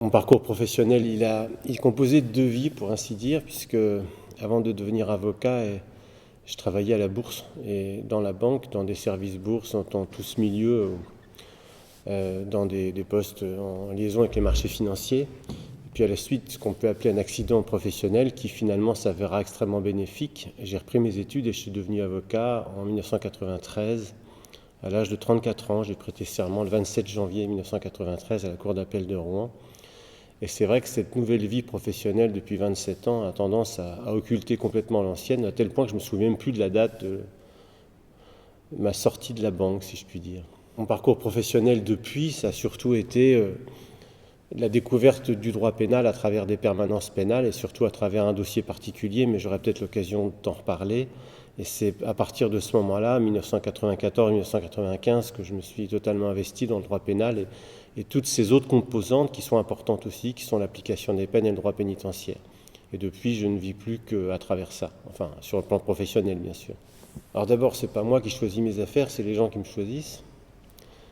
Mon parcours professionnel, il composait de 2 vies, pour ainsi dire, puisque avant de devenir avocat, je travaillais à la bourse et dans la banque, dans des services bourses, dans tout ce milieu, dans des postes en liaison avec les marchés financiers. Et puis à la suite, ce qu'on peut appeler un accident professionnel qui finalement s'avéra extrêmement bénéfique. J'ai repris mes études et je suis devenu avocat en 1993. À l'âge de 34 ans, j'ai prêté serment le 27 janvier 1993 à la Cour d'appel de Rouen. Et c'est vrai que cette nouvelle vie professionnelle depuis 27 ans a tendance à occulter complètement l'ancienne, à tel point que je ne me souviens même plus de la date de ma sortie de la banque, si je puis dire. Mon parcours professionnel depuis, ça a surtout été la découverte du droit pénal à travers des permanences pénales et surtout à travers un dossier particulier, mais j'aurai peut-être l'occasion d'en reparler. Et c'est à partir de ce moment-là, 1994-1995, que je me suis totalement investi dans le droit pénal et toutes ces autres composantes qui sont importantes aussi, qui sont l'application des peines et le droit pénitentiaire. Et depuis, je ne vis plus qu'à travers ça, enfin sur le plan professionnel bien sûr. Alors d'abord, c'est pas moi qui choisis mes affaires, c'est les gens qui me choisissent,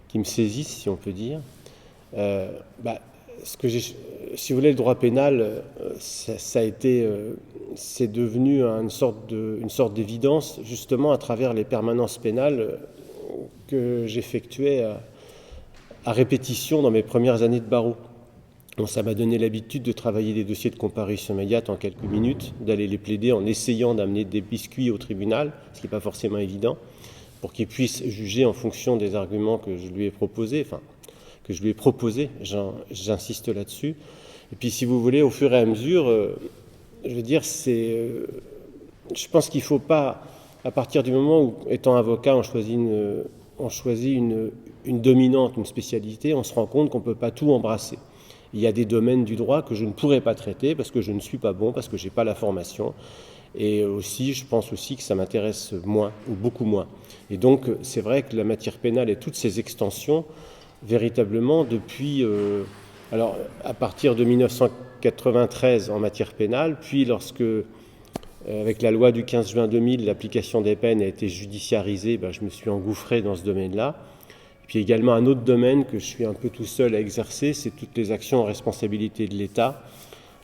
qui me saisissent, si on peut dire. Si vous voulez, le droit pénal, ça a été, c'est devenu une sorte d'évidence, justement à travers les permanences pénales que j'effectuais à répétition dans mes premières années de barreau. Donc ça m'a donné l'habitude de travailler des dossiers de comparution immédiate en quelques minutes, d'aller les plaider en essayant d'amener des biscuits au tribunal, ce qui n'est pas forcément évident, pour qu'il puisse juger en fonction des arguments que je lui ai proposés, j'insiste là-dessus. Et puis si vous voulez, au fur et à mesure, je veux dire, je pense qu'il ne faut pas, à partir du moment où, étant avocat, on choisit une dominante, une spécialité, on se rend compte qu'on ne peut pas tout embrasser. Il y a des domaines du droit que je ne pourrais pas traiter parce que je ne suis pas bon, parce que je n'ai pas la formation. Et aussi, je pense aussi que ça m'intéresse moins, ou beaucoup moins. Et donc, c'est vrai que la matière pénale et toutes ses extensions, véritablement, depuis, à partir de 1993 en matière pénale, puis lorsque, avec la loi du 15 juin 2000, l'application des peines a été judiciarisée, je me suis engouffré dans ce domaine-là. Et puis également un autre domaine que je suis un peu tout seul à exercer, c'est toutes les actions en responsabilité de l'État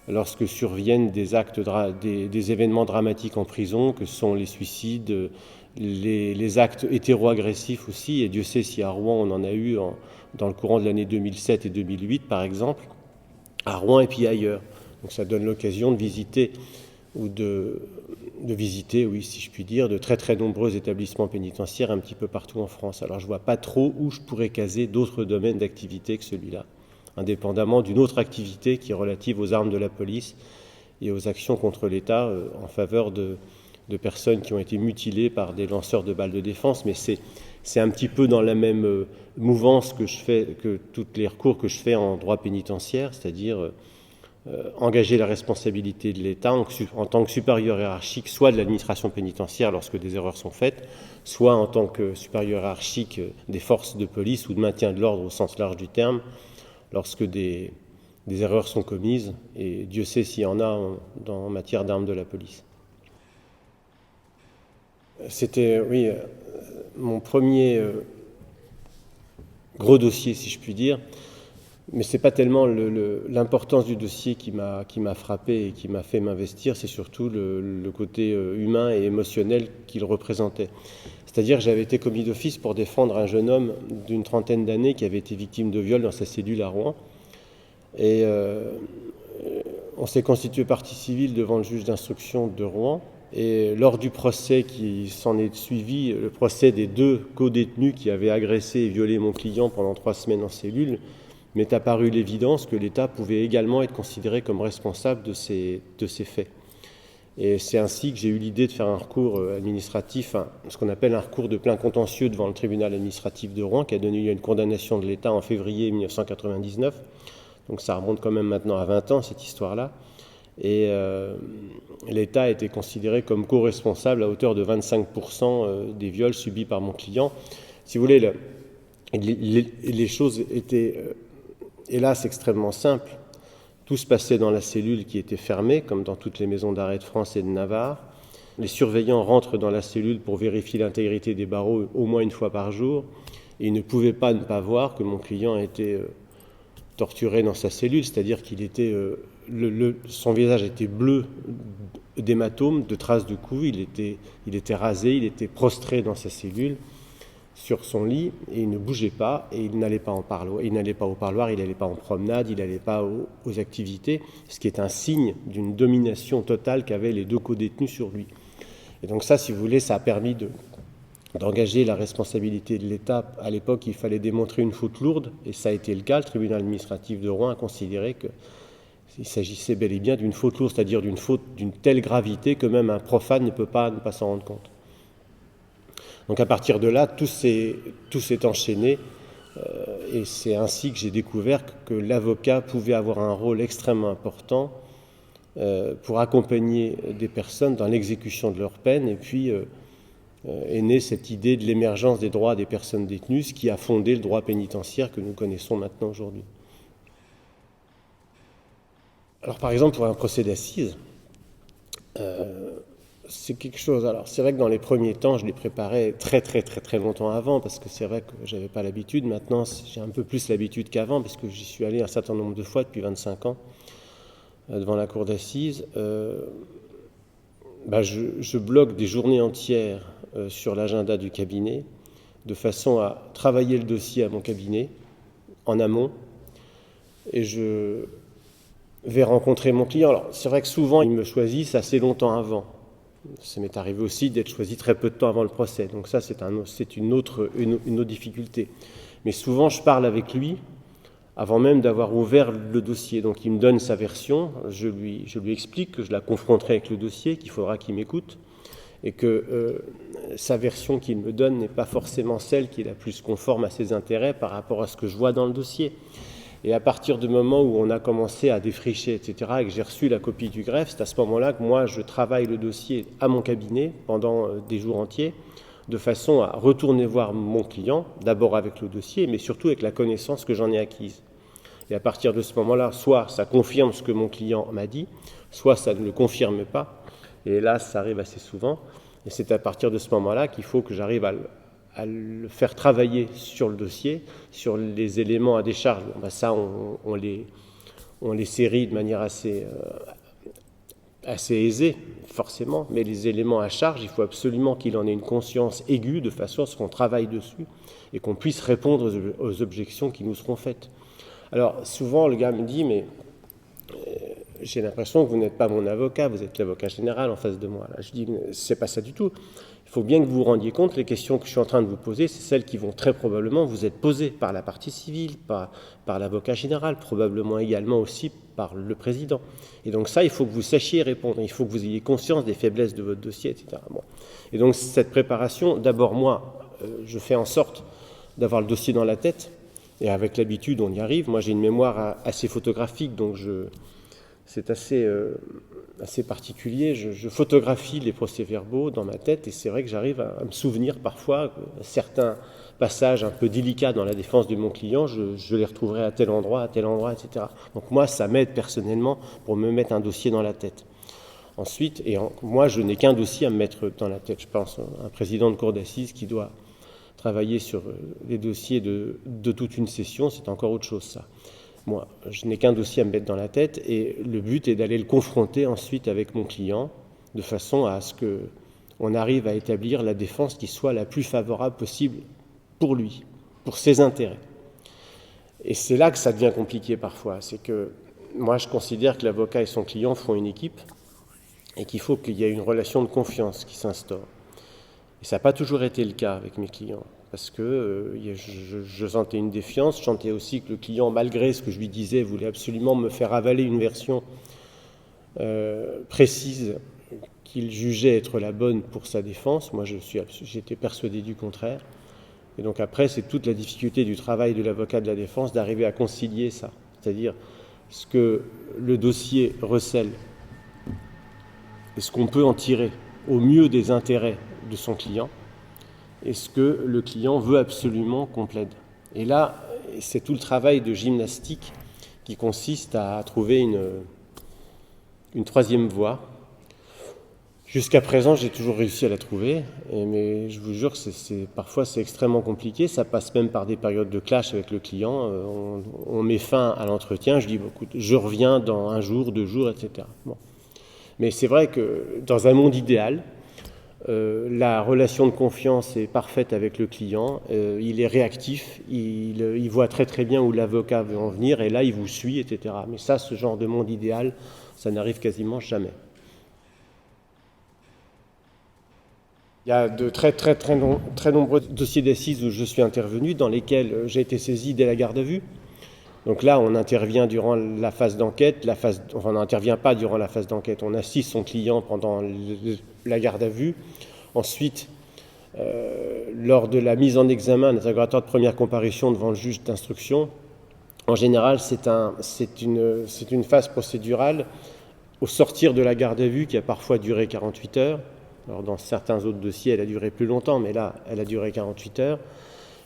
lorsque surviennent des événements dramatiques en prison, que sont les suicides, les actes hétéro-agressifs aussi, et Dieu sait si à Rouen on en a eu dans le courant de l'année 2007 et 2008 par exemple, à Rouen et puis ailleurs. Donc ça donne l'occasion de visiter oui, si je puis dire, de très très nombreux établissements pénitentiaires un petit peu partout en France. Alors je ne vois pas trop où je pourrais caser d'autres domaines d'activité que celui-là, indépendamment d'une autre activité qui est relative aux armes de la police et aux actions contre l'État en faveur de personnes qui ont été mutilées par des lanceurs de balles de défense. Mais c'est un petit peu dans la même mouvance que toutes les recours que je fais en droit pénitentiaire, c'est-à-dire engager la responsabilité de l'État en tant que supérieur hiérarchique, soit de l'administration pénitentiaire lorsque des erreurs sont faites, soit en tant que supérieur hiérarchique des forces de police ou de maintien de l'ordre au sens large du terme, lorsque des erreurs sont commises, et Dieu sait s'il y en a en matière d'armes de la police. C'était, oui, mon premier gros dossier, si je puis dire. Mais ce n'est pas tellement l'importance du dossier qui m'a frappé et qui m'a fait m'investir, c'est surtout le côté humain et émotionnel qu'il représentait. C'est-à-dire que j'avais été commis d'office pour défendre un jeune homme d'une trentaine d'années qui avait été victime de viol dans sa cellule à Rouen. Et on s'est constitué partie civile devant le juge d'instruction de Rouen. Et lors du procès qui s'en est suivi, le procès des 2 co-détenus qui avaient agressé et violé mon client pendant 3 semaines en cellule, m'est apparu l'évidence que l'État pouvait également être considéré comme responsable de ces faits. Et c'est ainsi que j'ai eu l'idée de faire un recours administratif, ce qu'on appelle un recours de plein contentieux devant le tribunal administratif de Rouen, qui a donné lieu à une condamnation de l'État en février 1999. Donc ça remonte quand même maintenant à 20 ans, cette histoire-là. Et l'État a été considéré comme co-responsable à hauteur de 25% des viols subis par mon client. Si vous voulez, les choses étaient hélas extrêmement simples. Tout se passait dans la cellule qui était fermée, comme dans toutes les maisons d'arrêt de France et de Navarre. Les surveillants rentrent dans la cellule pour vérifier l'intégrité des barreaux au moins une fois par jour. Et ils ne pouvaient pas ne pas voir que mon client était torturé dans sa cellule, c'est-à-dire qu'il était, son visage était bleu d'hématomes, de traces de coups, il était rasé, il était prostré dans sa cellule, sur son lit, et il ne bougeait pas, et il n'allait pas au parloir, il n'allait pas en promenade, il n'allait pas aux activités, ce qui est un signe d'une domination totale qu'avaient les 2 co-détenus sur lui. Et donc ça, si vous voulez, ça a permis d'engager la responsabilité de l'État. À l'époque, il fallait démontrer une faute lourde, et ça a été le cas. Le tribunal administratif de Rouen a considéré qu'il s'agissait bel et bien d'une faute lourde, c'est-à-dire d'une faute d'une telle gravité que même un profane ne peut pas s'en rendre compte. Donc à partir de là, tout s'est enchaîné, et c'est ainsi que j'ai découvert que l'avocat pouvait avoir un rôle extrêmement important pour accompagner des personnes dans l'exécution de leur peine, et puis est née cette idée de l'émergence des droits des personnes détenues, ce qui a fondé le droit pénitentiaire que nous connaissons maintenant aujourd'hui. Alors par exemple, pour un procès d'assises, c'est quelque chose. Alors c'est vrai que dans les premiers temps, je les préparais très longtemps avant, parce que c'est vrai que j'avais pas l'habitude. Maintenant, j'ai un peu plus l'habitude qu'avant, parce que j'y suis allé un certain nombre de fois depuis 25 ans devant la cour d'assises. Je bloque des journées entières sur l'agenda du cabinet, de façon à travailler le dossier à mon cabinet en amont, et je vais rencontrer mon client. Alors c'est vrai que souvent ils me choisissent assez longtemps avant. Ça m'est arrivé aussi d'être choisi très peu de temps avant le procès, donc ça c'est une autre difficulté. Mais souvent je parle avec lui avant même d'avoir ouvert le dossier. Donc il me donne sa version, je lui explique que je la confronterai avec le dossier, qu'il faudra qu'il m'écoute, et que sa version qu'il me donne n'est pas forcément celle qui est la plus conforme à ses intérêts par rapport à ce que je vois dans le dossier. Et à partir du moment où on a commencé à défricher, etc., et que j'ai reçu la copie du greffe, c'est à ce moment-là que moi je travaille le dossier à mon cabinet pendant des jours entiers, de façon à retourner voir mon client, d'abord avec le dossier, mais surtout avec la connaissance que j'en ai acquise. Et à partir de ce moment-là, soit ça confirme ce que mon client m'a dit, soit ça ne le confirme pas. Et là, ça arrive assez souvent. Et c'est à partir de ce moment-là qu'il faut que j'arrive à le faire travailler sur le dossier, sur les éléments à décharge. Ça, on les série de manière assez aisée, forcément, mais les éléments à charge, il faut absolument qu'il en ait une conscience aiguë, de façon à ce qu'on travaille dessus et qu'on puisse répondre aux objections qui nous seront faites. Alors, souvent, le gars me dit, mais j'ai l'impression que vous n'êtes pas mon avocat, vous êtes l'avocat général en face de moi. Là, je dis, c'est pas ça du tout. Il faut bien que vous vous rendiez compte, les questions que je suis en train de vous poser, c'est celles qui vont très probablement vous être posées par la partie civile, par l'avocat général, probablement également aussi par le président. Et donc ça, il faut que vous sachiez répondre, il faut que vous ayez conscience des faiblesses de votre dossier, etc. Bon. Et donc cette préparation, d'abord moi, je fais en sorte d'avoir le dossier dans la tête, et avec l'habitude, on y arrive. Moi, j'ai une mémoire assez photographique, donc c'est assez particulier. Je photographie les procès-verbaux dans ma tête, et c'est vrai que j'arrive à me souvenir parfois certains passages un peu délicats dans la défense de mon client, je les retrouverai à tel endroit, etc. Donc moi, ça m'aide personnellement pour me mettre un dossier dans la tête. Ensuite, moi, je n'ai qu'un dossier à me mettre dans la tête. Je pense à un président de cour d'assises qui doit travailler sur les dossiers de toute une session, c'est encore autre chose, ça. Moi, je n'ai qu'un dossier à me mettre dans la tête, et le but est d'aller le confronter ensuite avec mon client, de façon à ce qu'on arrive à établir la défense qui soit la plus favorable possible pour lui, pour ses intérêts. Et c'est là que ça devient compliqué parfois. C'est que moi, je considère que l'avocat et son client font une équipe, et qu'il faut qu'il y ait une relation de confiance qui s'instaure. Et ça n'a pas toujours été le cas avec mes clients, parce que je sentais une défiance, je sentais aussi que le client, malgré ce que je lui disais, voulait absolument me faire avaler une version précise qu'il jugeait être la bonne pour sa défense. Moi, j'étais persuadé du contraire. Et donc après, c'est toute la difficulté du travail de l'avocat de la défense d'arriver à concilier ça, c'est-à-dire ce que le dossier recèle et ce qu'on peut en tirer au mieux des intérêts de son client, et ce que le client veut absolument qu'on plaide. Et là, c'est tout le travail de gymnastique qui consiste à trouver une troisième voie, Jusqu'à présent, j'ai toujours réussi à la trouver, mais je vous jure que parfois c'est extrêmement compliqué. Ça passe même par des périodes de clash avec le client. On met fin à l'entretien. Je dis, bon, écoute, je reviens dans 1 jour, 2 jours, etc. Bon. Mais c'est vrai que dans un monde idéal, la relation de confiance est parfaite avec le client. Il est réactif. Il voit très très bien où l'avocat veut en venir, et là il vous suit, etc. Mais ça, ce genre de monde idéal, ça n'arrive quasiment jamais. Il y a de très nombreux dossiers d'assises où je suis intervenu, dans lesquels j'ai été saisi dès la garde à vue. Donc là, on intervient durant la phase d'enquête. On n'intervient pas durant la phase d'enquête. On assiste son client pendant la garde à vue. Ensuite, lors de la mise en examen, l'interrogatoire de première comparution devant le juge d'instruction, en général, c'est une phase procédurale au sortir de la garde à vue qui a parfois duré 48 heures. Alors dans certains autres dossiers, elle a duré plus longtemps, mais là, elle a duré 48 heures.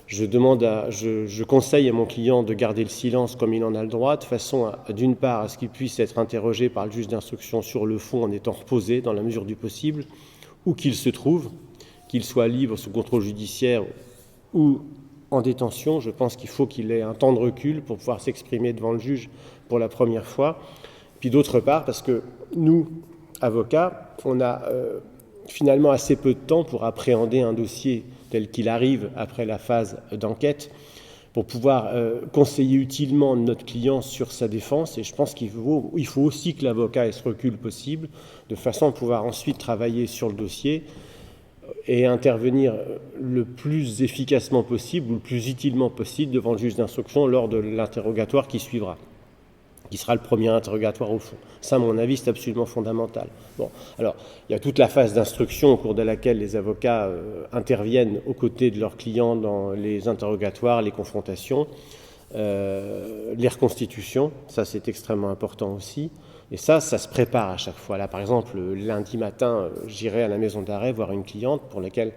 Je conseille à mon client de garder le silence comme il en a le droit, de façon d'une part, à ce qu'il puisse être interrogé par le juge d'instruction sur le fond en étant reposé dans la mesure du possible, où qu'il se trouve, qu'il soit libre sous contrôle judiciaire ou en détention. Je pense qu'il faut qu'il ait un temps de recul pour pouvoir s'exprimer devant le juge pour la première fois. Puis d'autre part, parce que nous, avocats, on a finalement assez peu de temps pour appréhender un dossier tel qu'il arrive après la phase d'enquête, pour pouvoir conseiller utilement notre client sur sa défense. Et je pense qu'il faut aussi que l'avocat ait ce recul possible, de façon à pouvoir ensuite travailler sur le dossier et intervenir le plus efficacement possible ou le plus utilement possible devant le juge d'instruction lors de l'interrogatoire qui suivra, qui sera le premier interrogatoire au fond. Ça, à mon avis, c'est absolument fondamental. Bon, alors, il y a toute la phase d'instruction au cours de laquelle les avocats interviennent aux côtés de leurs clients dans les interrogatoires, les confrontations, les reconstitutions. Ça, c'est extrêmement important aussi. Et ça se prépare à chaque fois. Là, par exemple, lundi matin, j'irai à la maison d'arrêt voir une cliente pour laquelle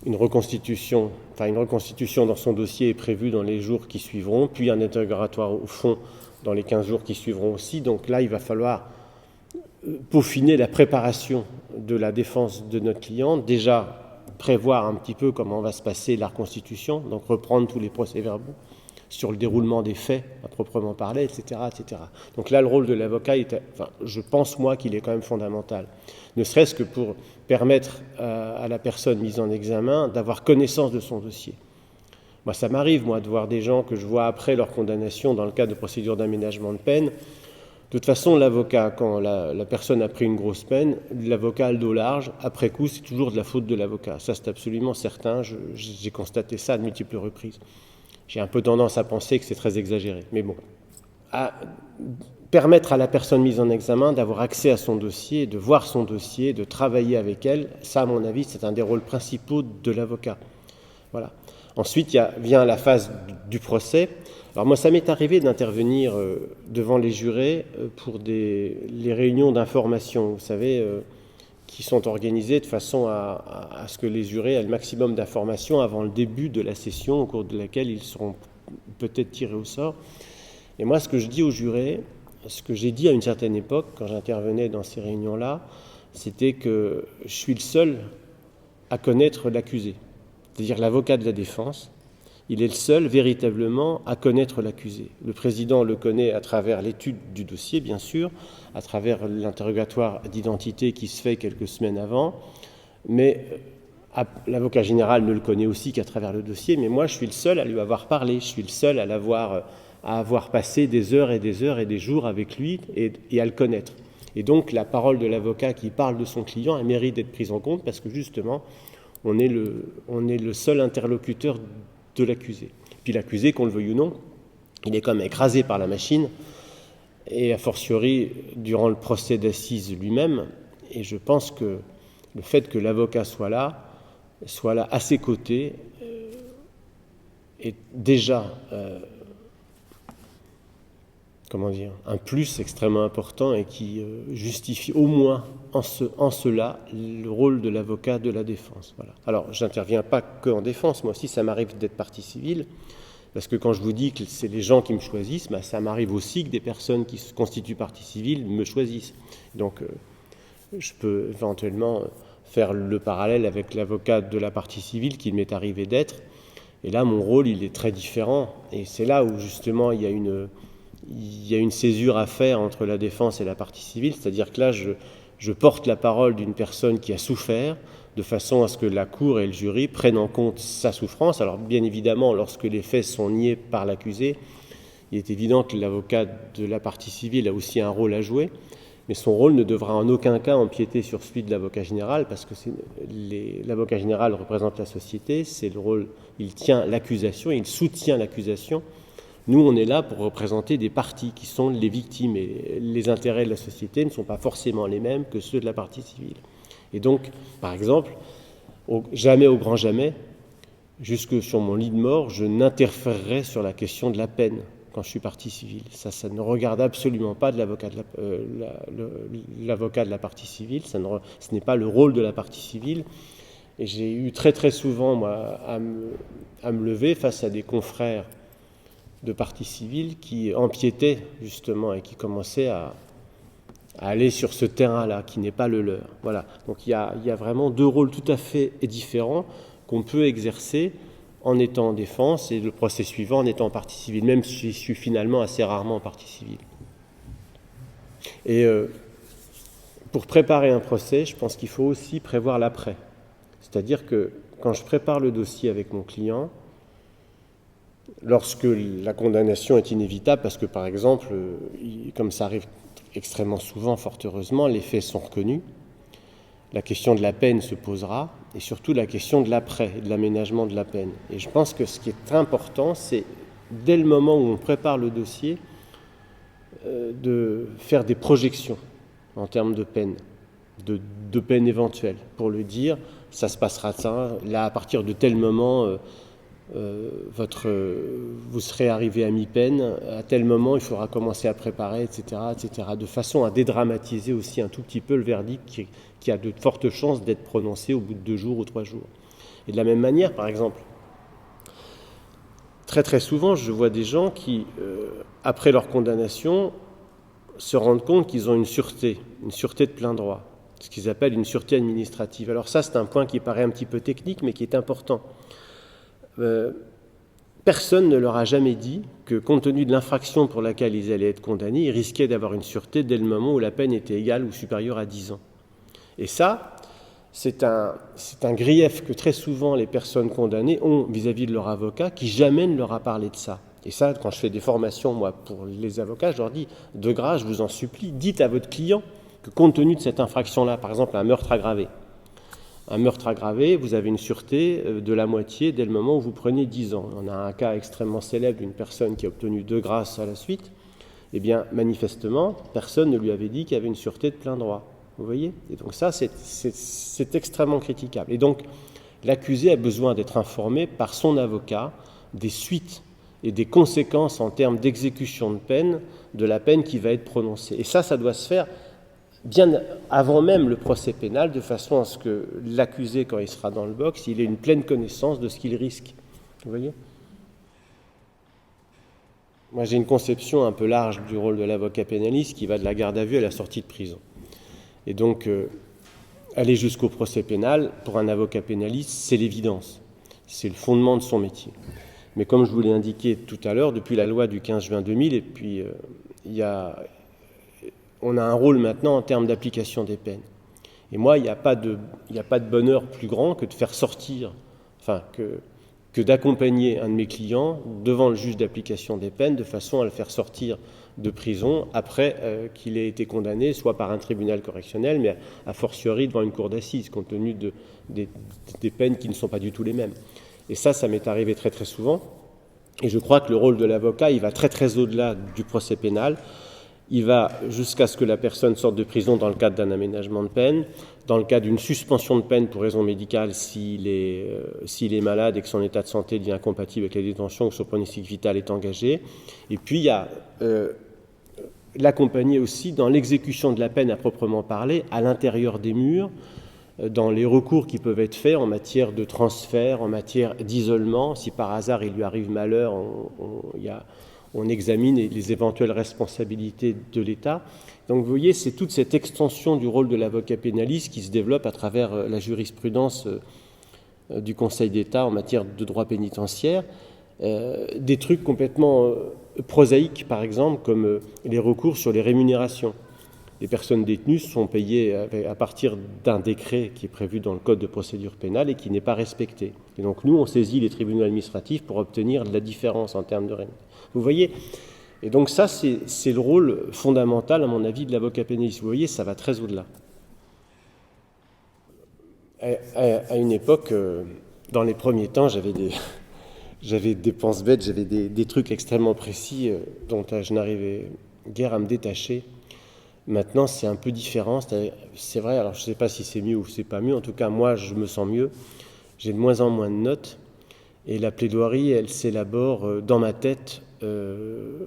une reconstitution dans son dossier est prévue dans les jours qui suivront, puis un interrogatoire au fond dans les 15 jours qui suivront aussi. Donc là, il va falloir peaufiner la préparation de la défense de notre client, déjà prévoir un petit peu comment va se passer la reconstitution, donc reprendre tous les procès-verbaux sur le déroulement des faits à proprement parler, etc., etc. Donc là, le rôle de l'avocat, je pense moi qu'il est quand même fondamental, ne serait-ce que pour permettre à la personne mise en examen d'avoir connaissance de son dossier. Moi, ça m'arrive, de voir des gens que je vois après leur condamnation dans le cadre de procédures d'aménagement de peine. De toute façon, l'avocat, quand la personne a pris une grosse peine, l'avocat a le dos large. Après coup, c'est toujours de la faute de l'avocat. Ça, c'est absolument certain. J'ai constaté ça à de multiples reprises. J'ai un peu tendance à penser que c'est très exagéré. Mais bon, à permettre à la personne mise en examen d'avoir accès à son dossier, de voir son dossier, de travailler avec elle, ça, à mon avis, c'est un des rôles principaux de l'avocat. Voilà. Ensuite, vient la phase du procès. Alors moi, ça m'est arrivé d'intervenir devant les jurés pour les réunions d'information, vous savez, qui sont organisées de façon à ce que les jurés aient le maximum d'informations avant le début de la session, au cours de laquelle ils seront peut-être tirés au sort. Et moi, ce que je dis aux jurés, ce que j'ai dit à une certaine époque, quand j'intervenais dans ces réunions-là, c'était que je suis le seul à connaître l'accusé. C'est-à-dire l'avocat de la défense, il est le seul véritablement à connaître l'accusé. Le président le connaît à travers l'étude du dossier, bien sûr, à travers l'interrogatoire d'identité qui se fait quelques semaines avant, mais l'avocat général ne le connaît aussi qu'à travers le dossier, mais moi je suis le seul à lui avoir parlé, je suis le seul à avoir passé des heures et des jours avec lui et à le connaître. Et donc la parole de l'avocat qui parle de son client, elle mérite d'être prise en compte parce que justement, on est le seul interlocuteur de l'accusé. Puis l'accusé, qu'on le veuille ou non, il est quand même écrasé par la machine, et a fortiori durant le procès d'assises lui-même. Et je pense que le fait que l'avocat soit là à ses côtés, est déjà un plus extrêmement important et qui justifie au moins en cela le rôle de l'avocat de la défense. Voilà. Alors, je n'interviens pas qu'en défense, moi aussi ça m'arrive d'être partie civile, parce que quand je vous dis que c'est les gens qui me choisissent, ça m'arrive aussi que des personnes qui se constituent partie civile me choisissent. Donc, je peux éventuellement faire le parallèle avec l'avocat de la partie civile qu'il m'est arrivé d'être. Et là, mon rôle, il est très différent. Et c'est là où, justement, il y a une césure à faire entre la défense et la partie civile. C'est-à-dire que là, je porte la parole d'une personne qui a souffert, de façon à ce que la cour et le jury prennent en compte sa souffrance. Alors, bien évidemment, lorsque les faits sont niés par l'accusé, il est évident que l'avocat de la partie civile a aussi un rôle à jouer. Mais son rôle ne devra en aucun cas empiéter sur celui de l'avocat général, parce que l'avocat général représente la société, c'est le rôle, il tient l'accusation, il soutient l'accusation. Nous, on est là pour représenter des parties qui sont les victimes, et les intérêts de la société ne sont pas forcément les mêmes que ceux de la partie civile. Et donc, par exemple, jamais au grand jamais, jusque sur mon lit de mort, je n'interférerai sur la question de la peine quand je suis partie civile. Ça ne regarde absolument pas de l'avocat de la partie civile, ce n'est pas le rôle de la partie civile. Et j'ai eu très très souvent, moi, à me lever face à des confrères de partie civile qui empiétaient justement et qui commençaient à aller sur ce terrain-là, qui n'est pas le leur. Voilà. Donc il y a vraiment deux rôles tout à fait différents qu'on peut exercer en étant en défense et le procès suivant en étant en partie civile, même si je suis finalement assez rarement en partie civile. Et pour préparer un procès, je pense qu'il faut aussi prévoir l'après. C'est-à-dire que quand je prépare le dossier avec mon client, lorsque la condamnation est inévitable, parce que par exemple, comme ça arrive extrêmement souvent, fort heureusement, les faits sont reconnus, la question de la peine se posera, et surtout la question de l'après, et de l'aménagement de la peine. Et je pense que ce qui est important, c'est, dès le moment où on prépare le dossier, de faire des projections en termes de peine, de peine éventuelle, pour le dire, ça se passera ça, là, à partir de tel moment, vous serez arrivé à mi-peine, à tel moment il faudra commencer à préparer, etc., de façon à dédramatiser aussi un tout petit peu le verdict qui a de fortes chances d'être prononcé au bout de 2 jours ou 3 jours. Et de la même manière, par exemple, très très souvent, je vois des gens qui, après leur condamnation, se rendent compte qu'ils ont une sûreté de plein droit, ce qu'ils appellent une sûreté administrative. Alors ça, c'est un point qui paraît un petit peu technique, mais qui est important. Personne ne leur a jamais dit que, compte tenu de l'infraction pour laquelle ils allaient être condamnés, ils risquaient d'avoir une sûreté dès le moment où la peine était égale ou supérieure à 10 ans. Et ça, c'est un grief que très souvent les personnes condamnées ont vis-à-vis de leur avocat, qui jamais ne leur a parlé de ça. Et ça, quand je fais des formations, moi, pour les avocats, je leur dis, de grâce, je vous en supplie, dites à votre client que, compte tenu de cette infraction-là, par exemple un meurtre aggravé, vous avez une sûreté de la moitié dès le moment où vous prenez 10 ans. On a un cas extrêmement célèbre d'une personne qui a obtenu 2 grâces à la suite. Eh bien, manifestement, personne ne lui avait dit qu'il y avait une sûreté de plein droit. Vous voyez ? Et donc ça, c'est extrêmement critiquable. Et donc, l'accusé a besoin d'être informé par son avocat des suites et des conséquences en termes d'exécution de peine, de la peine qui va être prononcée. Et ça doit se faire bien avant même le procès pénal, de façon à ce que l'accusé, quand il sera dans le box, il ait une pleine connaissance de ce qu'il risque. Vous voyez ? Moi, j'ai une conception un peu large du rôle de l'avocat pénaliste qui va de la garde à vue à la sortie de prison. Et donc, aller jusqu'au procès pénal, pour un avocat pénaliste, c'est l'évidence. C'est le fondement de son métier. Mais comme je vous l'ai indiqué tout à l'heure, depuis la loi du 15 juin 2000, et puis on a un rôle maintenant en termes d'application des peines. Et moi, il n'y a pas de bonheur plus grand que de faire sortir, que d'accompagner un de mes clients devant le juge d'application des peines, de façon à le faire sortir de prison après qu'il ait été condamné, soit par un tribunal correctionnel, mais a fortiori devant une cour d'assises, compte tenu des peines qui ne sont pas du tout les mêmes. Et ça m'est arrivé très très souvent. Et je crois que le rôle de l'avocat, il va très très au-delà du procès pénal. Il va jusqu'à ce que la personne sorte de prison dans le cadre d'un aménagement de peine, dans le cadre d'une suspension de peine pour raison médicale s'il est malade et que son état de santé devient incompatible avec la détention ou que son pronostic vital est engagé. Et puis il y a l'accompagner aussi dans l'exécution de la peine à proprement parler, à l'intérieur des murs, dans les recours qui peuvent être faits en matière de transfert, en matière d'isolement. Si par hasard il lui arrive malheur, on examine les éventuelles responsabilités de l'État. Donc vous voyez, c'est toute cette extension du rôle de l'avocat pénaliste qui se développe à travers la jurisprudence du Conseil d'État en matière de droit pénitentiaire. Des trucs complètement prosaïques, par exemple, comme les recours sur les rémunérations. Les personnes détenues sont payées à partir d'un décret qui est prévu dans le Code de procédure pénale et qui n'est pas respecté. Et donc nous, on saisit les tribunaux administratifs pour obtenir de la différence en termes de rémunération. Vous voyez ? Et donc ça, c'est le rôle fondamental, à mon avis, de l'avocat pénaliste. Vous voyez, ça va très au-delà. À une époque, dans les premiers temps, j'avais des dépenses bêtes, j'avais des trucs extrêmement précis dont je n'arrivais guère à me détacher. Maintenant, c'est un peu différent. C'est vrai, alors je ne sais pas si c'est mieux ou c'est pas mieux. En tout cas, moi, je me sens mieux. J'ai de moins en moins de notes. Et la plaidoirie, elle s'élabore dans ma tête. Je ne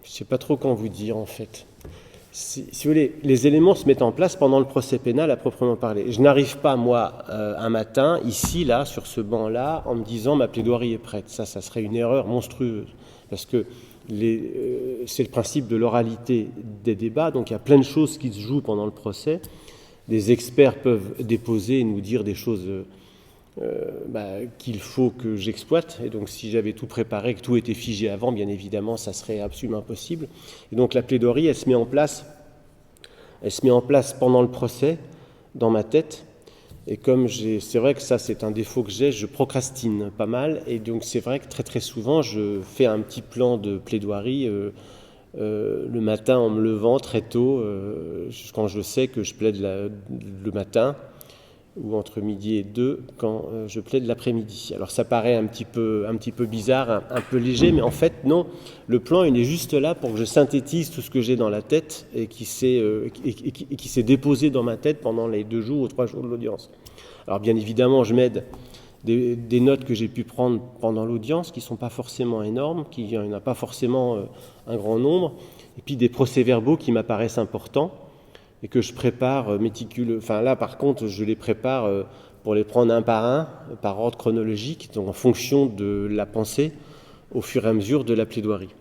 sais pas trop comment vous dire, en fait. Si vous voulez, les éléments se mettent en place pendant le procès pénal à proprement parler. Je n'arrive pas, moi, un matin, ici, là, sur ce banc-là, en me disant ma plaidoirie est prête. Ça serait une erreur monstrueuse. Parce que c'est le principe de l'oralité des débats, donc il y a plein de choses qui se jouent pendant le procès. Des experts peuvent déposer et nous dire des choses qu'il faut que j'exploite. Et donc si j'avais tout préparé, que tout était figé avant, bien évidemment, ça serait absolument impossible. Et donc la plaidoirie, elle se met en place pendant le procès, dans ma tête. Et comme c'est vrai que ça, c'est un défaut que j'ai, je procrastine pas mal. Et donc, c'est vrai que très, très souvent, je fais un petit plan de plaidoirie le matin en me levant très tôt, quand je sais que je plaide le matin, ou entre midi et 2, quand je plaide l'après-midi. Alors, ça paraît un petit peu bizarre, un peu léger, mais en fait, non. Le plan, il est juste là pour que je synthétise tout ce que j'ai dans la tête et qui s'est déposé dans ma tête pendant les 2 jours ou 3 jours de l'audience. Alors, bien évidemment, je m'aide des notes que j'ai pu prendre pendant l'audience, qui ne sont pas forcément énormes, il n'y en a pas forcément un grand nombre, et puis des procès-verbaux qui m'apparaissent importants, et que je prépare méticuleux. Enfin là, par contre, je les prépare pour les prendre un, par ordre chronologique, donc en fonction de la pensée, au fur et à mesure de la plaidoirie.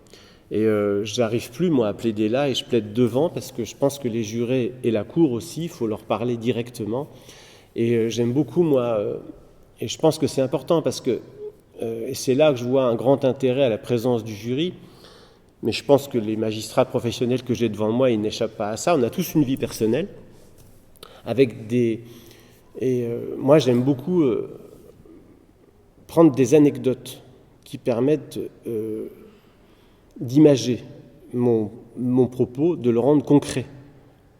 Et j'arrive plus, moi, à plaider là, et je plaide devant, parce que je pense que les jurés et la cour aussi, il faut leur parler directement. Et j'aime beaucoup, moi, et je pense que c'est important, parce que, et c'est là que je vois un grand intérêt à la présence du jury. Mais je pense que les magistrats professionnels que j'ai devant moi, ils n'échappent pas à ça. On a tous une vie personnelle, avec moi, j'aime beaucoup prendre des anecdotes qui permettent d'imager mon propos, de le rendre concret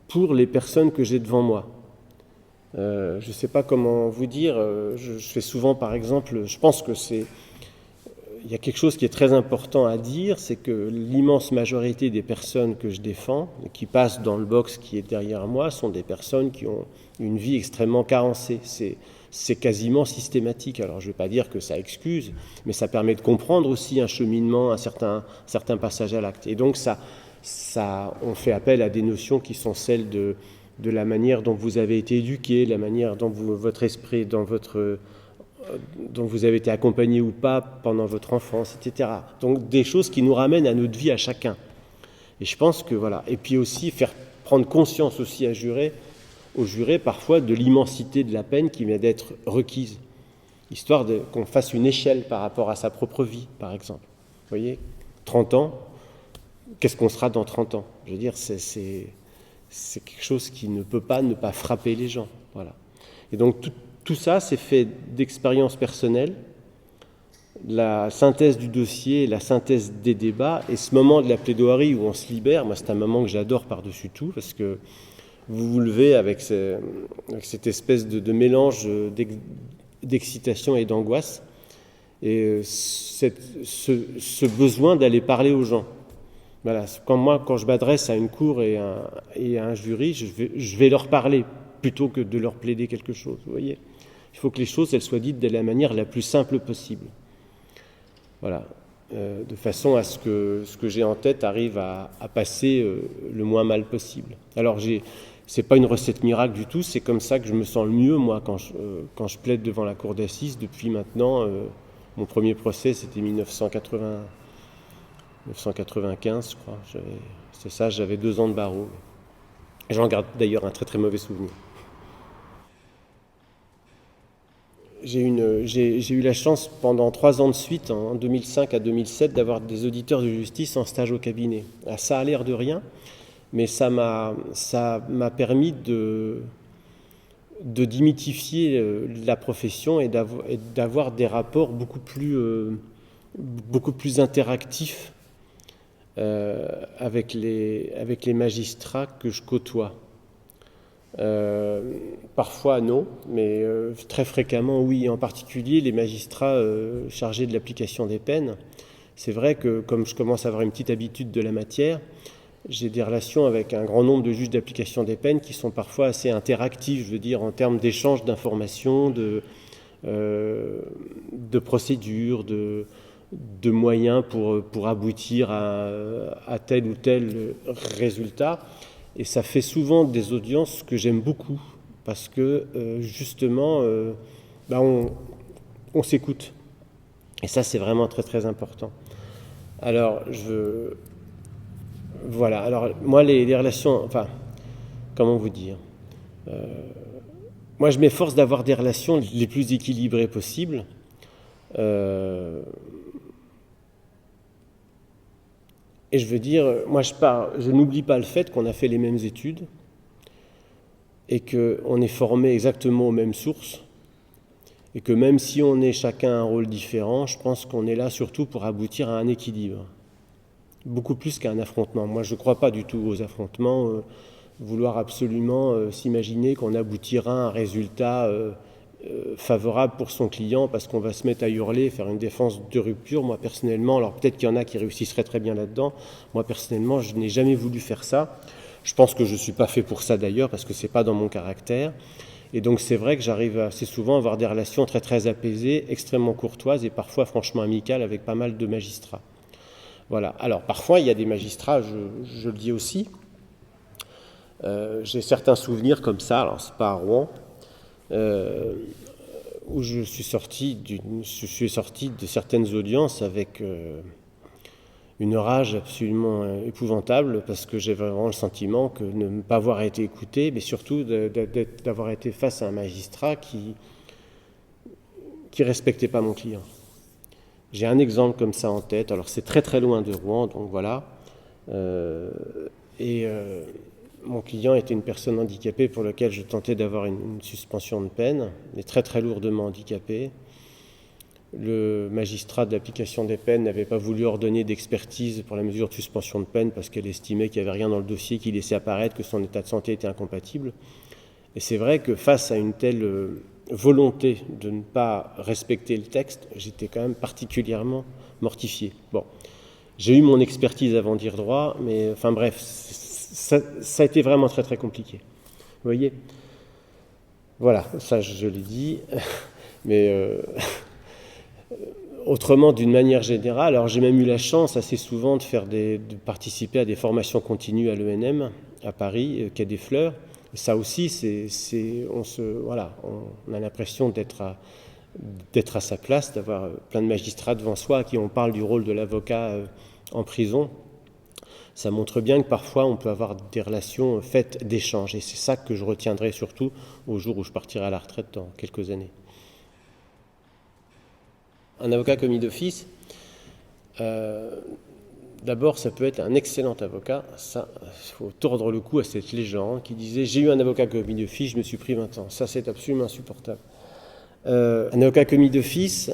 pour les personnes que j'ai devant moi. Je ne sais pas comment vous dire. Je fais souvent, par exemple, je pense que il y a quelque chose qui est très important à dire, c'est que l'immense majorité des personnes que je défends, qui passent dans le box qui est derrière moi, sont des personnes qui ont une vie extrêmement carencée. C'est quasiment systématique. Alors je ne vais pas dire que ça excuse, mais ça permet de comprendre aussi un cheminement, un certain passage à l'acte. Et donc on fait appel à des notions qui sont celles de la manière dont vous avez été éduqué, la manière dont votre esprit, dont vous avez été accompagné ou pas pendant votre enfance, etc. Donc des choses qui nous ramènent à notre vie à chacun. Et je pense que voilà. Et puis aussi faire prendre conscience aussi aux jurés parfois de l'immensité de la peine qui vient d'être requise, histoire qu'on fasse une échelle par rapport à sa propre vie, par exemple. Vous voyez, 30 ans, qu'est-ce qu'on sera dans 30 ans ? Je veux dire, c'est quelque chose qui ne peut pas ne pas frapper les gens. Voilà. Et donc tout ça, c'est fait d'expérience personnelle, la synthèse du dossier, la synthèse des débats, et ce moment de la plaidoirie où on se libère, moi c'est un moment que j'adore par-dessus tout, parce que vous vous levez avec cette espèce de mélange d'excitation et d'angoisse, et ce besoin d'aller parler aux gens. Voilà, quand je m'adresse à une cour et à un jury, je vais leur parler plutôt que de leur plaider quelque chose, vous voyez. Il faut que les choses elles soient dites de la manière la plus simple possible. Voilà, de façon à ce que j'ai en tête arrive à passer le moins mal possible. Alors, c'est pas une recette miracle du tout, c'est comme ça que je me sens le mieux, moi, quand je plaide devant la cour d'assises depuis maintenant Mon premier procès, c'était 1995, je crois. C'est ça, j'avais 2 ans de barreau. J'en garde d'ailleurs un très très mauvais souvenir. J'ai eu la chance pendant 3 ans de suite, en 2005 à 2007, d'avoir des auditeurs de justice en stage au cabinet. Ça a l'air de rien, mais ça m'a permis de démythifier la profession et d'avoir des rapports beaucoup plus interactifs avec les magistrats que je côtoie. Parfois non, mais très fréquemment oui, en particulier les magistrats chargés de l'application des peines. C'est vrai que comme je commence à avoir une petite habitude de la matière, j'ai des relations avec un grand nombre de juges d'application des peines qui sont parfois assez interactifs, je veux dire, en termes d'échange d'informations, de procédures, de moyens pour aboutir à tel ou tel résultat. Et ça fait souvent des audiences que j'aime beaucoup, parce que justement, on s'écoute. Et ça, c'est vraiment très très important. Alors, voilà, alors moi, les relations, enfin, comment vous dire, moi, je m'efforce d'avoir des relations les plus équilibrées possibles. Et je veux dire, moi je n'oublie pas le fait qu'on a fait les mêmes études et qu'on est formé exactement aux mêmes sources et que même si on est chacun un rôle différent, je pense qu'on est là surtout pour aboutir à un équilibre, beaucoup plus qu'à un affrontement. Moi je ne crois pas du tout aux affrontements, vouloir absolument s'imaginer qu'on aboutira à un résultat favorable pour son client parce qu'on va se mettre à hurler, faire une défense de rupture. Moi personnellement, alors peut-être qu'il y en a qui réussisseraient très bien là-dedans, moi personnellement je n'ai jamais voulu faire ça. Je pense que je ne suis pas fait pour ça d'ailleurs parce que ce n'est pas dans mon caractère. Et donc c'est vrai que j'arrive assez souvent à avoir des relations très très apaisées, extrêmement courtoises et parfois franchement amicales avec pas mal de magistrats. Voilà. Alors parfois il y a des magistrats, je le dis aussi, j'ai certains souvenirs comme ça, alors c'est pas à Rouen, où je suis sorti de certaines audiences avec une rage absolument épouvantable parce que j'avais vraiment le sentiment que ne pas avoir été écouté, mais surtout d'avoir été face à un magistrat qui respectait pas mon client. J'ai un exemple comme ça en tête, alors c'est très très loin de Rouen, donc voilà. Mon client était une personne handicapée pour laquelle je tentais d'avoir une suspension de peine, mais très très lourdement handicapé. Le magistrat de l'application des peines n'avait pas voulu ordonner d'expertise pour la mesure de suspension de peine parce qu'elle estimait qu'il n'y avait rien dans le dossier qui laissait apparaître que son état de santé était incompatible. Et c'est vrai que face à une telle volonté de ne pas respecter le texte, j'étais quand même particulièrement mortifié. Bon, j'ai eu mon expertise avant de dire droit, mais enfin bref, ça a été vraiment très très compliqué. Vous voyez ? Voilà, ça je l'ai dit, mais autrement, d'une manière générale, alors j'ai même eu la chance assez souvent de participer à des formations continues à l'ENM, à Paris, Quai des Fleurs. Ça aussi, on a l'impression d'être à sa place, d'avoir plein de magistrats devant soi à qui on parle du rôle de l'avocat en prison. Ça montre bien que parfois on peut avoir des relations faites d'échanges. Et c'est ça que je retiendrai surtout au jour où je partirai à la retraite dans quelques années. Un avocat commis d'office, d'abord ça peut être un excellent avocat. Ça, il faut tordre le cou à cette légende qui disait « j'ai eu un avocat commis d'office, je me suis pris 20 ans ». Ça c'est absolument insupportable. Un avocat commis d'office,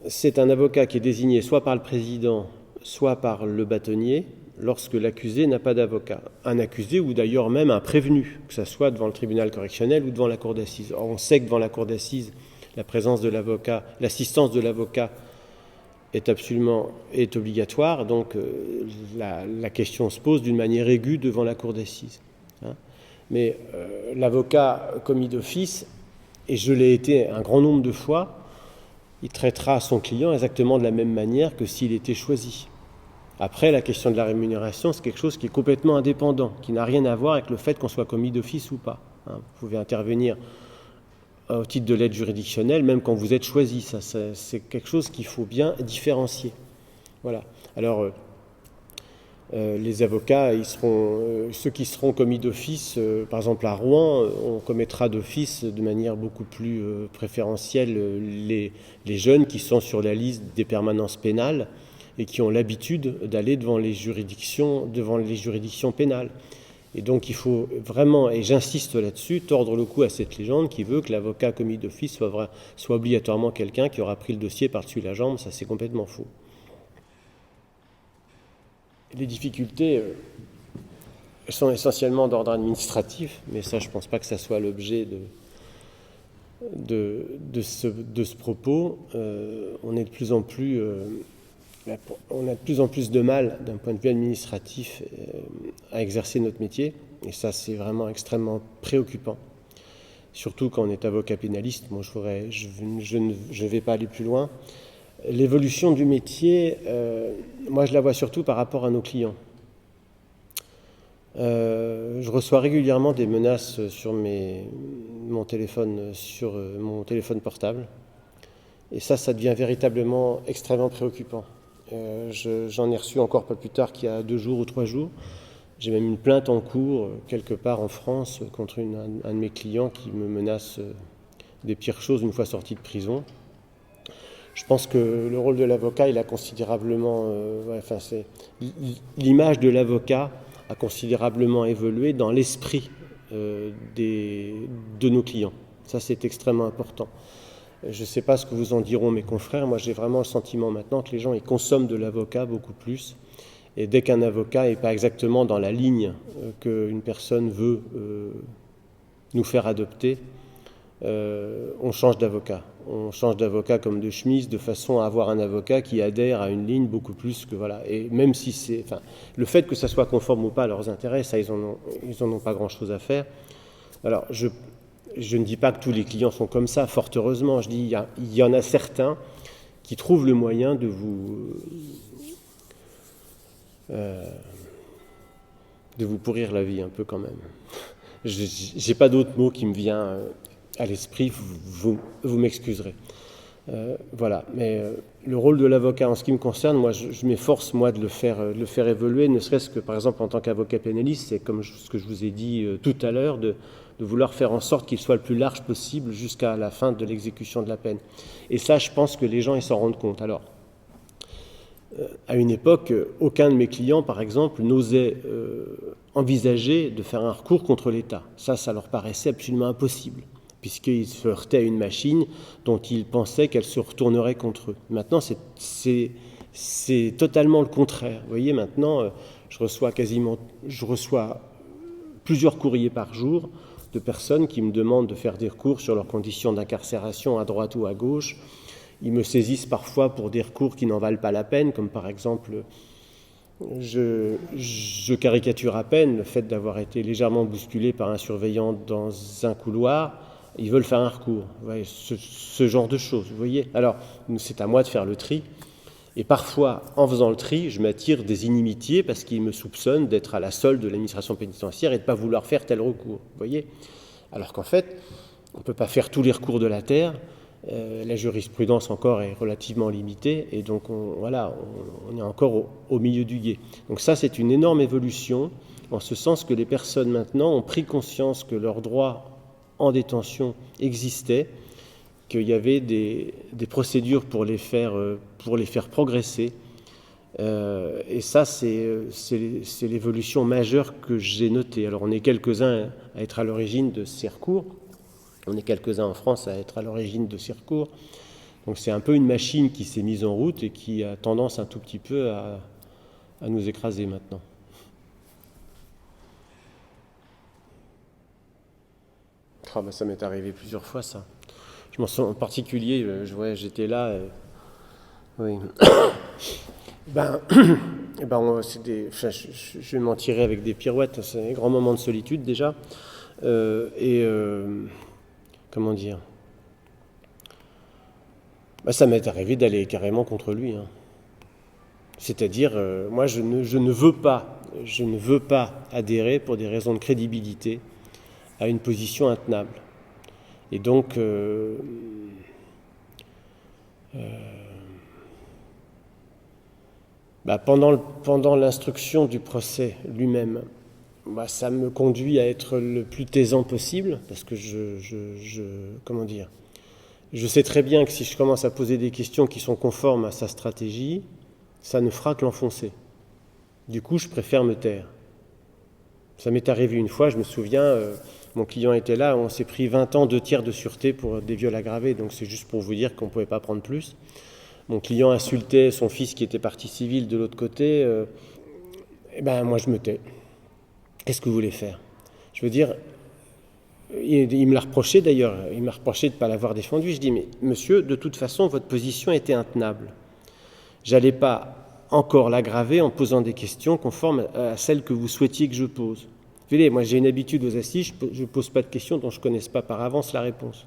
c'est un avocat qui est désigné soit par le président, soit par le bâtonnier, lorsque l'accusé n'a pas d'avocat. Un accusé ou d'ailleurs même un prévenu, que ce soit devant le tribunal correctionnel ou devant la cour d'assises. Or, on sait que devant la cour d'assises, la présence de l'avocat, l'assistance de l'avocat est obligatoire, donc la question se pose d'une manière aiguë devant la cour d'assises. Mais l'avocat commis d'office, et je l'ai été un grand nombre de fois, il traitera son client exactement de la même manière que s'il était choisi. Après, la question de la rémunération, c'est quelque chose qui est complètement indépendant, qui n'a rien à voir avec le fait qu'on soit commis d'office ou pas. Vous pouvez intervenir au titre de l'aide juridictionnelle, même quand vous êtes choisi. Ça, c'est quelque chose qu'il faut bien différencier. Voilà. Alors, les avocats, ceux qui seront commis d'office, par exemple à Rouen, on commettra d'office de manière beaucoup plus préférentielle les jeunes qui sont sur la liste des permanences pénales et qui ont l'habitude d'aller devant les juridictions pénales. Et donc il faut vraiment, et j'insiste là-dessus, tordre le cou à cette légende qui veut que l'avocat commis d'office soit obligatoirement quelqu'un qui aura pris le dossier par-dessus la jambe. Ça, c'est complètement faux. Les difficultés sont essentiellement d'ordre administratif, mais ça, je ne pense pas que ça soit l'objet de ce propos. On a de plus en plus de mal, d'un point de vue administratif, à exercer notre métier, et ça, c'est vraiment extrêmement préoccupant. Surtout quand on est avocat pénaliste. Bon, je ne vais pas aller plus loin. L'évolution du métier, moi je la vois surtout par rapport à nos clients. Je reçois régulièrement des menaces sur mon téléphone portable. Et ça devient véritablement extrêmement préoccupant. J'en ai reçu encore pas plus tard qu'il y a 2 jours ou 3 jours. J'ai même une plainte en cours quelque part en France contre un de mes clients qui me menace des pires choses une fois sorti de prison. Je pense que le rôle de l'avocat, il a considérablement... l'image de l'avocat a considérablement évolué dans l'esprit de nos clients. Ça, c'est extrêmement important. Je ne sais pas ce que vous en diront mes confrères. Moi, j'ai vraiment le sentiment maintenant que les gens ils consomment de l'avocat beaucoup plus. Et dès qu'un avocat n'est pas exactement dans la ligne qu'une personne veut nous faire adopter, on change d'avocat. On change d'avocat comme de chemise, de façon à avoir un avocat qui adhère à une ligne beaucoup plus que... Voilà. Et même si c'est... Enfin, le fait que ça soit conforme ou pas à leurs intérêts, ça, ils en ont pas grand-chose à faire. Alors, je ne dis pas que tous les clients sont comme ça, fort heureusement. Je dis il y en a certains qui trouvent le moyen de vous pourrir la vie un peu quand même. J'ai pas d'autre mot qui me vient à l'esprit, vous m'excuserez. Voilà, mais le rôle de l'avocat en ce qui me concerne, moi je m'efforce moi de le faire évoluer, ne serait-ce que par exemple en tant qu'avocat pénaliste, c'est comme ce que je vous ai dit tout à l'heure, de vouloir faire en sorte qu'il soit le plus large possible jusqu'à la fin de l'exécution de la peine. Et ça, je pense que les gens ils s'en rendent compte. Alors, à une époque, aucun de mes clients, par exemple, n'osait envisager de faire un recours contre l'État. Ça leur paraissait absolument impossible, puisqu'ils se heurtaient à une machine dont ils pensaient qu'elle se retournerait contre eux. Maintenant, c'est totalement le contraire. Vous voyez, maintenant, je reçois plusieurs courriers par jour de personnes qui me demandent de faire des recours sur leurs conditions d'incarcération à droite ou à gauche. Ils me saisissent parfois pour des recours qui n'en valent pas la peine, comme par exemple, je caricature à peine le fait d'avoir été légèrement bousculé par un surveillant dans un couloir. Ils veulent faire un recours. Vous voyez, ce genre de choses, vous voyez. Alors, c'est à moi de faire le tri. Et parfois, en faisant le tri, je m'attire des inimitiés parce qu'ils me soupçonnent d'être à la solde de l'administration pénitentiaire et de ne pas vouloir faire tel recours, vous voyez. Alors qu'en fait, on ne peut pas faire tous les recours de la terre. La jurisprudence encore est relativement limitée et donc on est encore au milieu du gué. Donc ça, c'est une énorme évolution en ce sens que les personnes maintenant ont pris conscience que leurs droits en détention existaient, qu'il y avait des procédures pour les faire progresser. Et ça, c'est l'évolution majeure que j'ai notée. Alors on est quelques-uns à être à l'origine de ces recours. On est quelques-uns en France à être à l'origine de ces recours. Donc c'est un peu une machine qui s'est mise en route et qui a tendance un tout petit peu à nous écraser maintenant. Ah ben ça m'est arrivé plusieurs fois, ça. Je m'en souviens en particulier, j'étais là. Oui. Je vais m'en tirer avec des pirouettes. C'est un grand moment de solitude déjà. Comment dire, ça m'est arrivé d'aller carrément contre lui. C'est-à-dire, moi, je ne veux pas adhérer pour des raisons de crédibilité à une position intenable. Et donc, pendant l'instruction du procès lui-même, ça me conduit à être le plus taisant possible, parce que comment dire, je sais très bien que si je commence à poser des questions qui sont conformes à sa stratégie, ça ne fera que l'enfoncer. Du coup, je préfère me taire. Ça m'est arrivé une fois, je me souviens, mon client était là, on s'est pris 20 ans, 2 tiers de sûreté pour des viols aggravés, donc c'est juste pour vous dire qu'on ne pouvait pas prendre plus. Mon client insultait son fils qui était partie civile de l'autre côté, moi je me tais. Qu'est-ce que vous voulez faire? Je veux dire, il me l'a reproché d'ailleurs, il m'a reproché de ne pas l'avoir défendu. Je dis, mais monsieur, de toute façon, votre position était intenable. J'allais pas encore l'aggraver en posant des questions conformes à celles que vous souhaitiez que je pose. Vous voyez, moi j'ai une habitude aux assises, je ne pose pas de questions dont je ne connaisse pas par avance la réponse.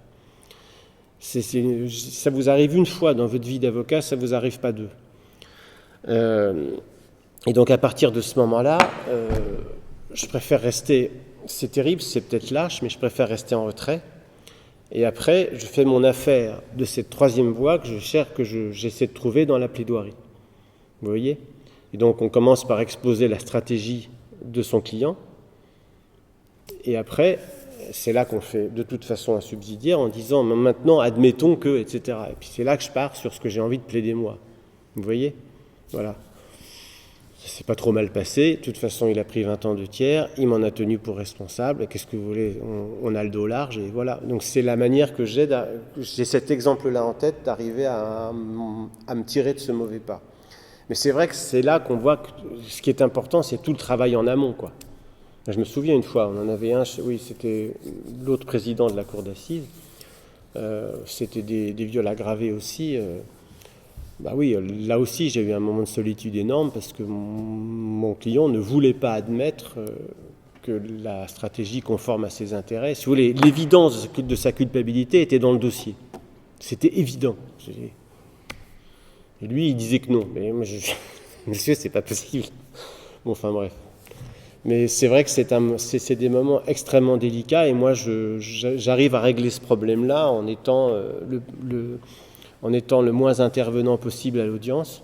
Ça vous arrive une fois dans votre vie d'avocat, ça ne vous arrive pas deux. Et donc à partir de ce moment-là, je préfère rester, c'est terrible, c'est peut-être lâche, mais je préfère rester en retrait. Et après, je fais mon affaire de cette troisième voie que j'essaie de trouver dans la plaidoirie. Vous voyez? Et donc on commence par exposer la stratégie de son client. Et après, c'est là qu'on fait de toute façon un subsidiaire en disant maintenant admettons que, etc. Et puis c'est là que je pars sur ce que j'ai envie de plaider moi. Vous voyez? Voilà. Ça s'est pas trop mal passé. De toute façon, il a pris 20 ans de tiers. Il m'en a tenu pour responsable. Et qu'est-ce que vous voulez? On a le dos large et voilà. Donc c'est la manière que j'ai cet exemple-là en tête d'arriver à me tirer de ce mauvais pas. Mais c'est vrai que c'est là qu'on voit que ce qui est important, c'est tout le travail en amont, quoi. Je me souviens une fois, on en avait un, oui, c'était l'autre président de la cour d'assises, c'était des viols aggravés aussi. Oui, là aussi j'ai eu un moment de solitude énorme parce que mon client ne voulait pas admettre que la stratégie conforme à ses intérêts. Si vous voulez, l'évidence de sa culpabilité était dans le dossier. C'était évident. Et lui, il disait que non. Mais moi, monsieur, c'est pas possible. Bon, enfin bref. Mais c'est vrai que c'est des moments extrêmement délicats et moi, j'arrive à régler ce problème-là en étant le moins intervenant possible à l'audience.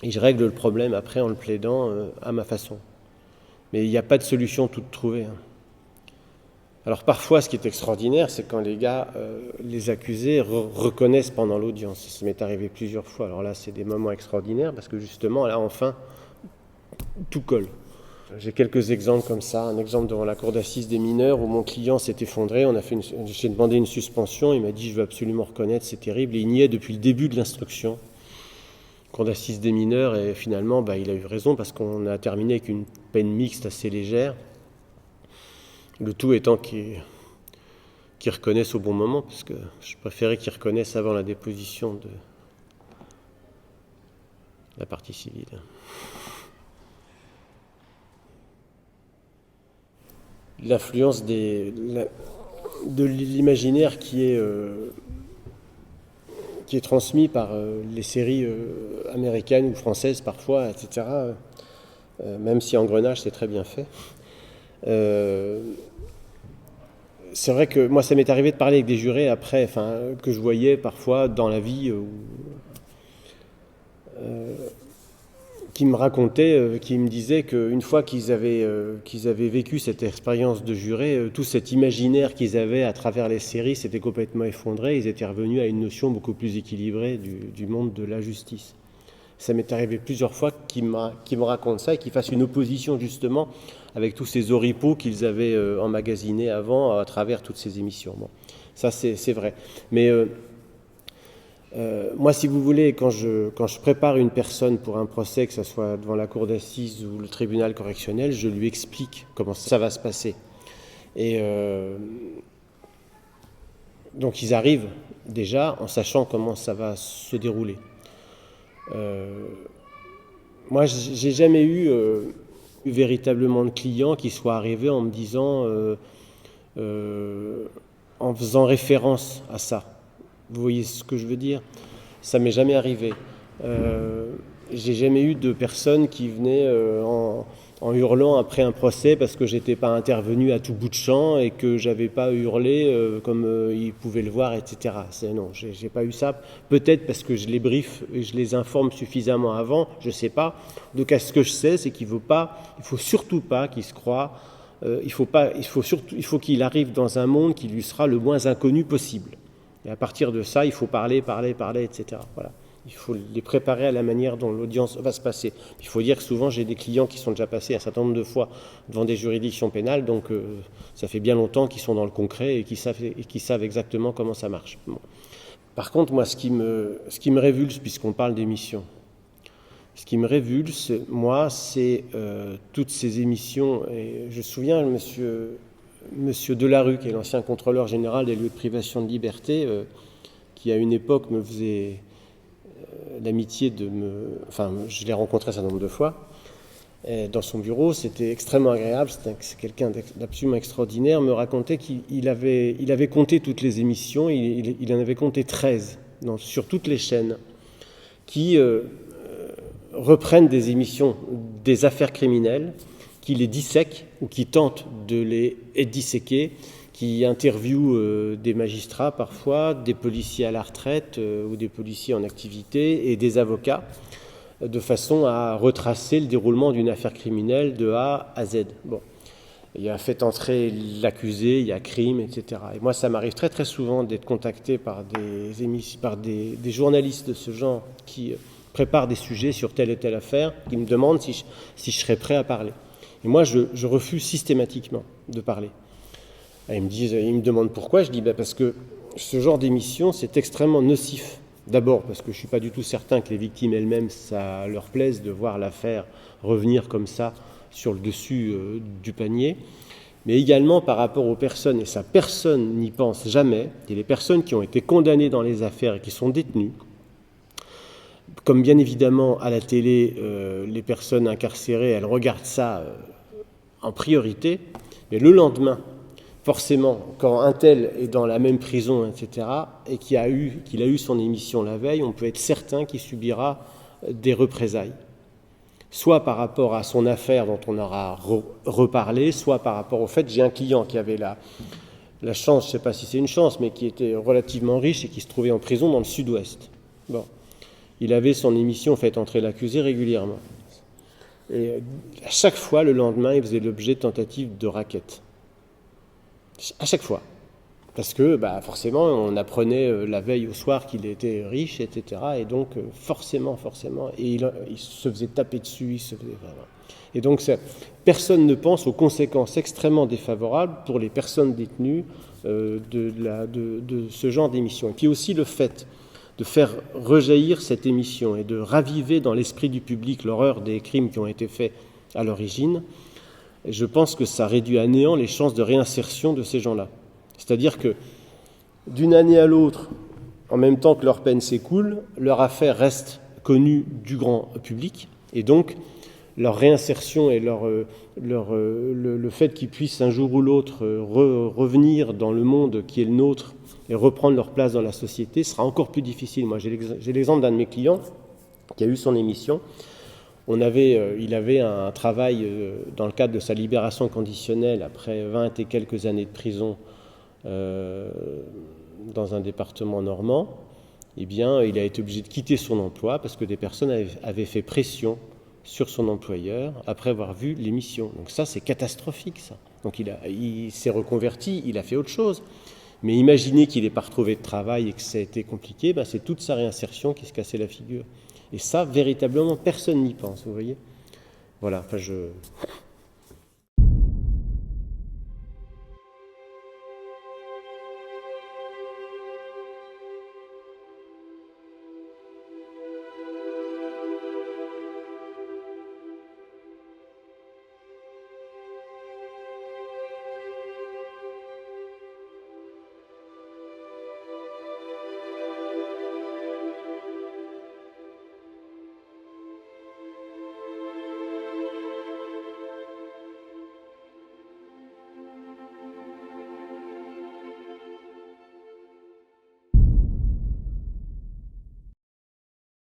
Et je règle le problème après en le plaidant à ma façon. Mais il n'y a pas de solution toute trouvée. Alors parfois, ce qui est extraordinaire, c'est quand les gars, les accusés, reconnaissent pendant l'audience. Ça m'est arrivé plusieurs fois. Alors là, c'est des moments extraordinaires parce que justement, là, enfin, tout colle. J'ai quelques exemples comme ça. Un exemple devant la cour d'assises des mineurs où mon client s'est effondré. J'ai demandé une suspension. Il m'a dit « je veux absolument reconnaître, c'est terrible ». Et il niait depuis le début de l'instruction. Cour d'assises des mineurs et finalement, il a eu raison parce qu'on a terminé avec une peine mixte assez légère. Le tout étant qu'ils reconnaissent au bon moment, parce que je préférais qu'ils reconnaissent avant la déposition de la partie civile. L'influence de l'imaginaire qui est transmis par les séries américaines ou françaises parfois, etc. Même si Engrenage, c'est très bien fait. C'est vrai que moi, ça m'est arrivé de parler avec des jurés après, que je voyais parfois dans la vie, qui me racontaient, qui me disaient qu'une fois qu'ils avaient vécu cette expérience de juré, tout cet imaginaire qu'ils avaient à travers les séries s'était complètement effondré. Ils étaient revenus à une notion beaucoup plus équilibrée du monde de la justice. Ça m'est arrivé plusieurs fois qu'ils me racontent ça et qu'ils fassent une opposition justement avec tous ces oripeaux qu'ils avaient emmagasinés avant à travers toutes ces émissions. Bon, ça c'est vrai. Mais moi, si vous voulez, quand je prépare une personne pour un procès, que ce soit devant la cour d'assises ou le tribunal correctionnel, je lui explique comment ça va se passer. Et donc ils arrivent déjà en sachant comment ça va se dérouler. Moi, j'ai jamais eu véritablement de clients qui soient arrivés en me disant, en faisant référence à ça. Vous voyez ce que je veux dire? Ça m'est jamais arrivé. J'ai jamais eu de personnes qui venaient en hurlant après un procès parce que j'étais pas intervenu à tout bout de champ et que j'avais pas hurlé comme ils pouvaient le voir, etc. Non, j'ai pas eu ça. Peut-être parce que je les briefe et je les informe suffisamment avant, je sais pas. Donc, ce que je sais, c'est qu'il faut surtout pas qu'il se croie. Il faut qu'il arrive dans un monde qui lui sera le moins inconnu possible. Et à partir de ça, il faut parler, etc. Voilà. Il faut les préparer à la manière dont l'audience va se passer. Il faut dire que souvent, j'ai des clients qui sont déjà passés un certain nombre de fois devant des juridictions pénales, donc ça fait bien longtemps qu'ils sont dans le concret et qu'ils savent exactement comment ça marche. Bon. Par contre, moi, ce qui me révulse, puisqu'on parle d'émissions, ce qui me révulse, moi, c'est toutes ces émissions. Et je me souviens, monsieur Delarue, qui est l'ancien contrôleur général des lieux de privation de liberté, qui à une époque me faisait l'amitié de Enfin, je l'ai rencontré un certain nombre de fois dans son bureau, c'était extrêmement agréable, c'est quelqu'un d'absolument extraordinaire, me racontait qu'il avait compté toutes les émissions, il en avait compté 13 sur toutes les chaînes, qui reprennent des émissions, des affaires criminelles, qui les dissèquent ou qui tentent de les disséquer, qui interviewent des magistrats parfois, des policiers à la retraite ou des policiers en activité et des avocats, de façon à retracer le déroulement d'une affaire criminelle de A à Z. Bon. Il y a fait entrer l'accusé, il y a crime, etc. Et moi, ça m'arrive très très souvent d'être contacté par des journalistes de ce genre qui préparent des sujets sur telle et telle affaire, qui me demandent si je serais prêt à parler. Et moi, je refuse systématiquement de parler. Et ils me demandent pourquoi. Je dis parce que ce genre d'émission, c'est extrêmement nocif. D'abord parce que je ne suis pas du tout certain que les victimes elles-mêmes, ça leur plaise de voir l'affaire revenir comme ça sur le dessus du panier, mais également par rapport aux personnes, et ça personne n'y pense jamais, et les personnes qui ont été condamnées dans les affaires et qui sont détenues, comme bien évidemment à la télé, les personnes incarcérées, elles regardent ça en priorité, mais le lendemain, forcément, quand un tel est dans la même prison, etc., et qu'il a eu son émission la veille, on peut être certain qu'il subira des représailles. Soit par rapport à son affaire dont on aura reparlé, soit par rapport au fait, j'ai un client qui avait la chance, je ne sais pas si c'est une chance, mais qui était relativement riche et qui se trouvait en prison dans le sud-ouest. Bon. Il avait son émission faite entrer l'accusé régulièrement. Et à chaque fois, le lendemain, il faisait l'objet de tentatives de racket. À chaque fois. Parce que forcément, on apprenait la veille au soir qu'il était riche, etc. Et donc, forcément, et il se faisait taper dessus. Et donc, personne ne pense aux conséquences extrêmement défavorables pour les personnes détenues de ce genre d'émission. Et puis aussi le fait de faire rejaillir cette émission et de raviver dans l'esprit du public l'horreur des crimes qui ont été faits à l'origine, et je pense que ça réduit à néant les chances de réinsertion de ces gens-là. C'est-à-dire que d'une année à l'autre, en même temps que leur peine s'écoule, leur affaire reste connue du grand public, et donc leur réinsertion et le fait qu'ils puissent un jour ou l'autre revenir dans le monde qui est le nôtre et reprendre leur place dans la société sera encore plus difficile. Moi, j'ai l'exemple d'un de mes clients qui a eu son émission. Il avait un travail dans le cadre de sa libération conditionnelle après 20 et quelques années de prison dans un département normand. Eh bien, il a été obligé de quitter son emploi parce que des personnes avaient fait pression sur son employeur après avoir vu l'émission. Donc ça, c'est catastrophique, ça. Donc il s'est reconverti, il a fait autre chose. Mais imaginez qu'il n'ait pas retrouvé de travail et que ça a été compliqué, c'est toute sa réinsertion qui se cassait la figure. Et ça, véritablement, personne n'y pense, vous voyez. Voilà,